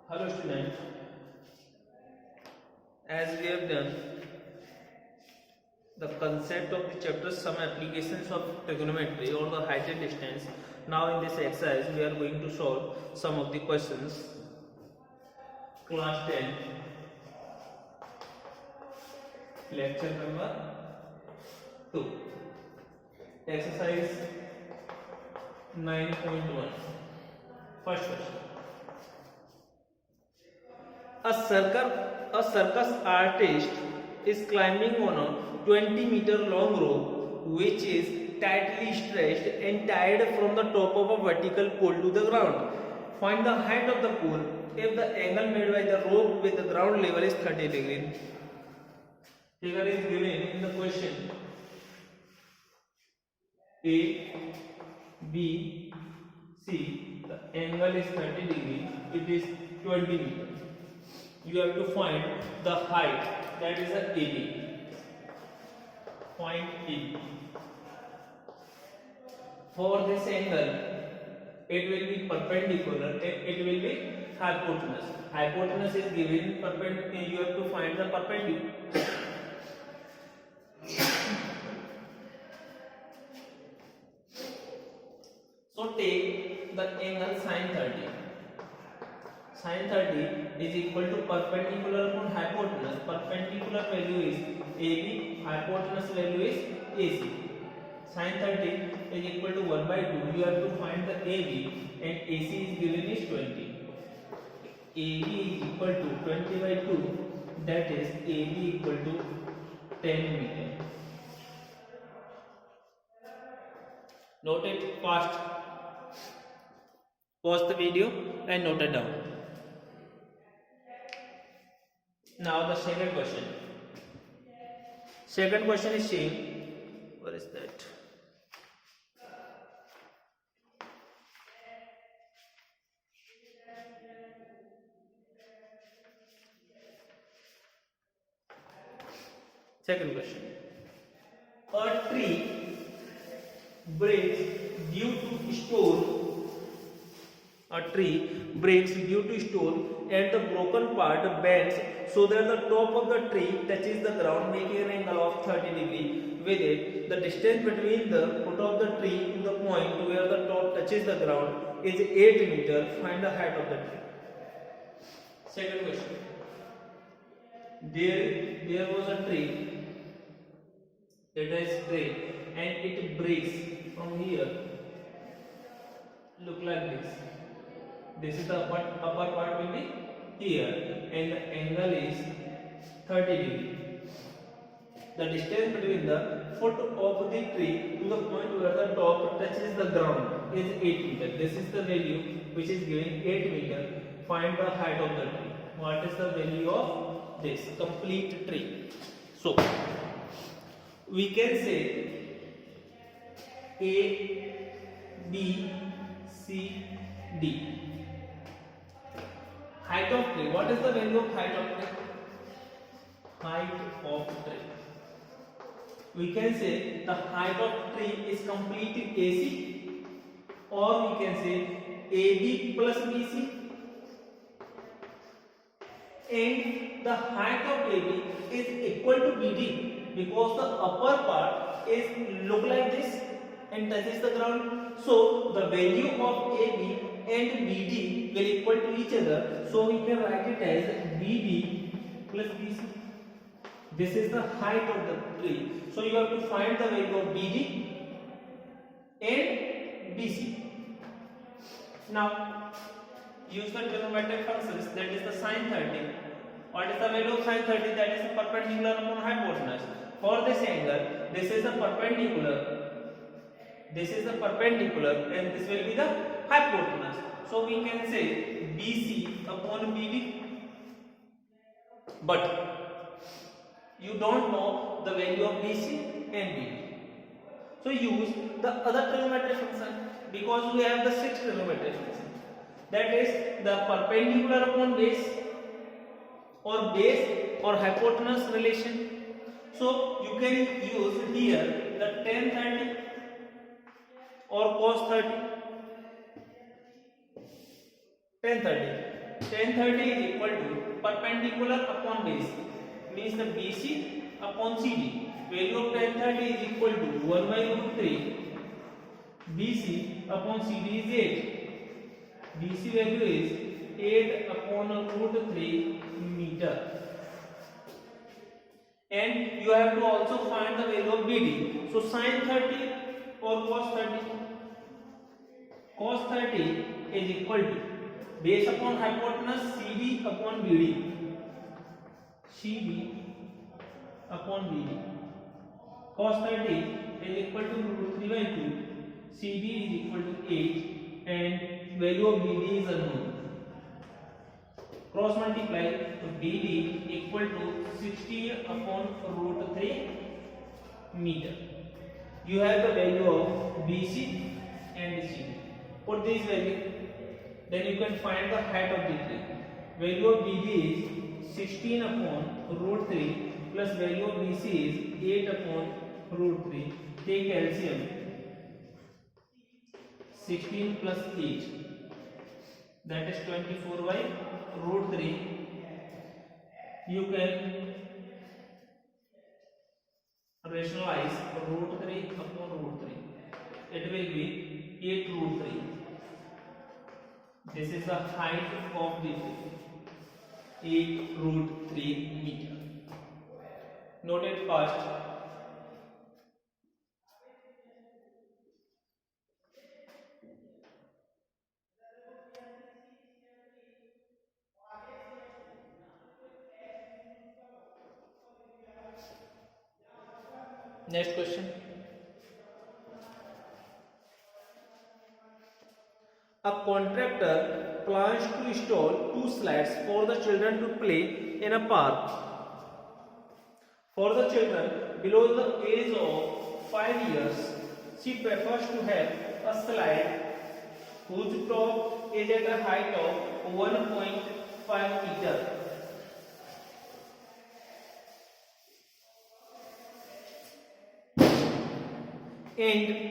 Hello student, as we have done the concept of the chapter some applications of trigonometry or the height and distance. Now in this exercise we are going to solve some of the questions. Class 10 lecture number 2 exercise 9.1. First question. A circus artist is climbing on a 20-meter long rope which is tightly stretched and tied from the top of a vertical pole to the ground. Find the height of the pole if the angle made by the rope with the ground level is 30 degrees. Figure is given in the question. A, B, C. The angle is 30 degrees. It is 20 meters. You have to find the height, that is a AB. Point A. For this angle, it will be perpendicular and it will be hypotenuse. Hypotenuse is given perpendicular. You have to find the perpendicular. So take the angle sin 30. Sin 30 is equal to perpendicular upon hypotenuse. Perpendicular value is AB, hypotenuse value is AC. Sin 30 is equal to 1 by 2. You have to find the AB and AC is given is 20. AB is equal to 20 by 2. That is AB equal to 10 meter. Note it fast. Pause the video and note it down. Now the second question. Second question is saying, what is that? Second question. A tree breaks due to storm. A tree breaks due to storm and the broken part bends so that the top of the tree touches the ground, making an angle of 30 degrees with it. The distance between the foot of the tree to the point where the top touches the ground is 8 meters. Find the height of the tree. Second question. There was a tree. It is straight and it breaks from here. Look like this. This is the upper part will be here and the angle is 30 degrees. The distance between the foot of the tree to the point where the top touches the ground is 8 meters. This is the value which is given 8 meters. Find the height of the tree. What is the value of this complete tree? So we can say A, B, C, D. Height of tree. What is the value of height of tree? Height of tree. We can say the height of tree is complete AC, or we can say AB plus BC, and the height of AB is equal to BD because the upper part is look like this and touches the ground. So the value of AB and BD will equal to each other. So we can write it as BD plus BC. This is the height of the tree. So you have to find the value of BD and BC. Now use the trigonometric functions, that is the sin 30. What is the value of sin 30? That is perpendicular upon hypotenuse. For this angle, this is a perpendicular. This is the perpendicular and this will be the hypotenuse. So we can say BC upon BD. But you don't know the value of BC and BD. So use the other trigonometric function because we have the 6 trigonometric function. That is the perpendicular upon base or hypotenuse relation. So you can use here the tan 30 or cos 30. tan 30. tan 30 is equal to perpendicular upon base, means the BC upon CD. Value of tan 30 is equal to 1 by root 3. BC upon CD is 8. BC value is 8 upon root 3 meter. And you have to also find the value of BD. So sin 30 or cos 30. Cos 30 is equal to base upon hypotenuse CD upon BD. CD upon BD. Cos 30 is equal to root 3 by 2. CD is equal to 8 and value of BD is unknown. Cross multiply, so BD equal to 16 upon root 3 meter. You have the value of BC and CD. Put this value, then you can find the height of the tree. Value of BD is 16 upon root 3 plus value of BC is 8 upon root 3. Take LCM. 16 plus 8, that is 24 by root 3. You can rationalize root 3 upon root 3. It will be 8 root 3. This is the height of the tree, 8 root 3 meter. Note it fast. Next question. A contractor plans to install 2 slides for the children to play in a park. For the children below the age of 5 years, she prefers to have a slide whose top is at a height of 1.5 meter. And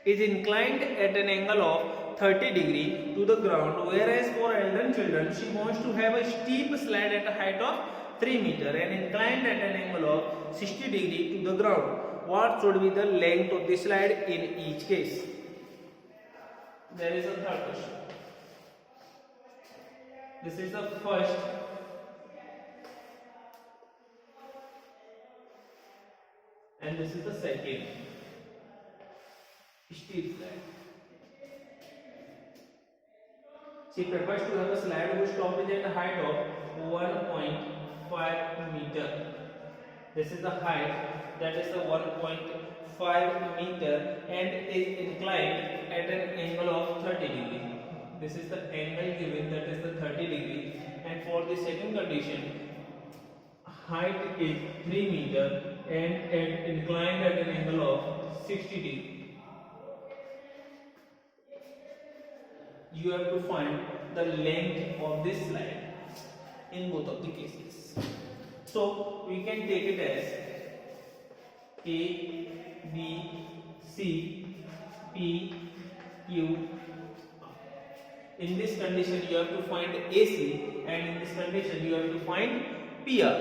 is inclined at an angle of 30 degree to the ground, whereas for elder children she wants to have a steep slide at a height of 3 meter and inclined at an angle of 60 degree to the ground. What should be the length of the slide in each case? There is a third question. This is the first. And this is the second. Steep slide. She prefers to have a slide whose top is at a height of 1.5 meter. This is the height, that is the 1.5 meter and is inclined at an angle of 30 degree. This is the angle given, that is the 30 degree. And for the second condition, height is 3 meter and inclined at an angle of 60 degree. You have to find the length of this slide in both of the cases. So we can take it as A, B, C, P, Q. In this condition you have to find AC, and in this condition you have to find PR.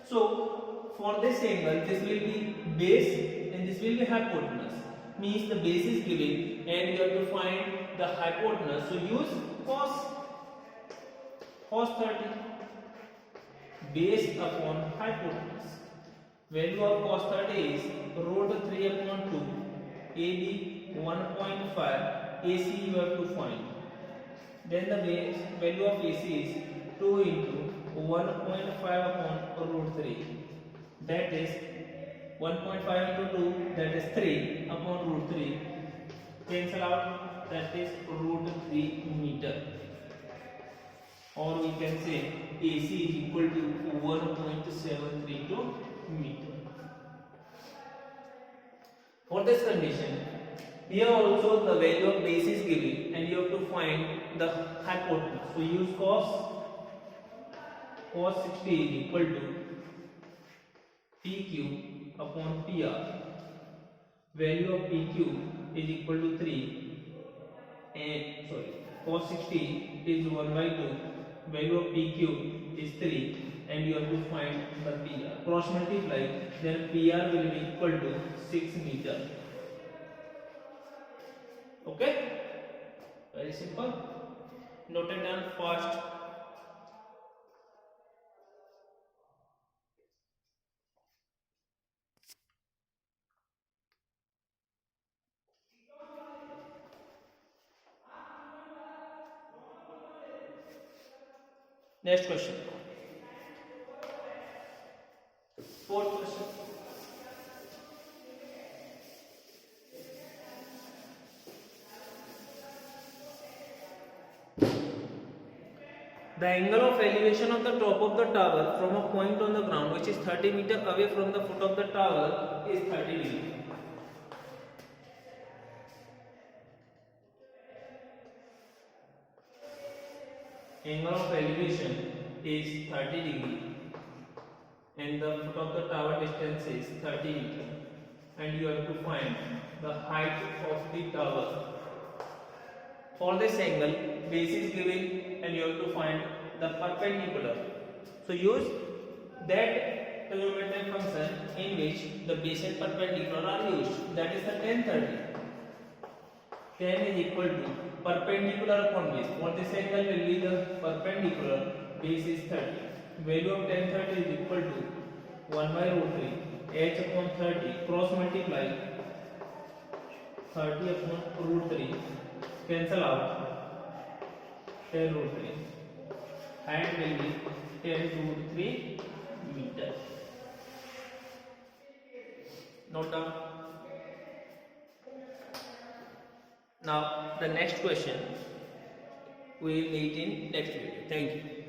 So for this angle, this will be base and this will be hypotenuse. Means the base is given and you have to find the hypotenuse. So use cos 30, base upon hypotenuse. Value of cos 30 is root 3 upon 2, AB 1.5, AC you have to find. Then the base value of AC is 2 into 1.5 upon root 3. That is 1.5 into 2, that is 3 upon root 3. Cancel out, that is root 3 meter. Or we can say AC is equal to 1.732 meter. For this condition, here also the value of base is given and you have to find the hypotenuse. So use cos 60 is equal to PQ upon PR. Value of PQ is equal to 3 and sorry, cos 60 is 1 by 2, value of PQ is 3, and you have to find the PR. Cross multiply, then PR will be equal to 6 meter. Okay, very simple. Note it down fast. Next question. Fourth question. The angle of elevation of the top of the tower from a point on the ground which is 30 meter away from the foot of the tower is 30 degree. Angle of elevation is 30 degree and the foot of the tower distance is 30 meter, and you have to find the height of the tower. For this angle, base is given and you have to find the perpendicular. So use that trigonometric function in which the base and perpendicular are used. That is the tan 30. Tan is equal to perpendicular upon base. For this angle will be the perpendicular, base is 30. Value of tan 30 is equal to 1 by root 3 h upon 30, cross multiply 30 upon root 3, cancel out 10 root 3. Height will be 10 root 3 meter. Note down. Now the next question we will meet in next video. Thank you.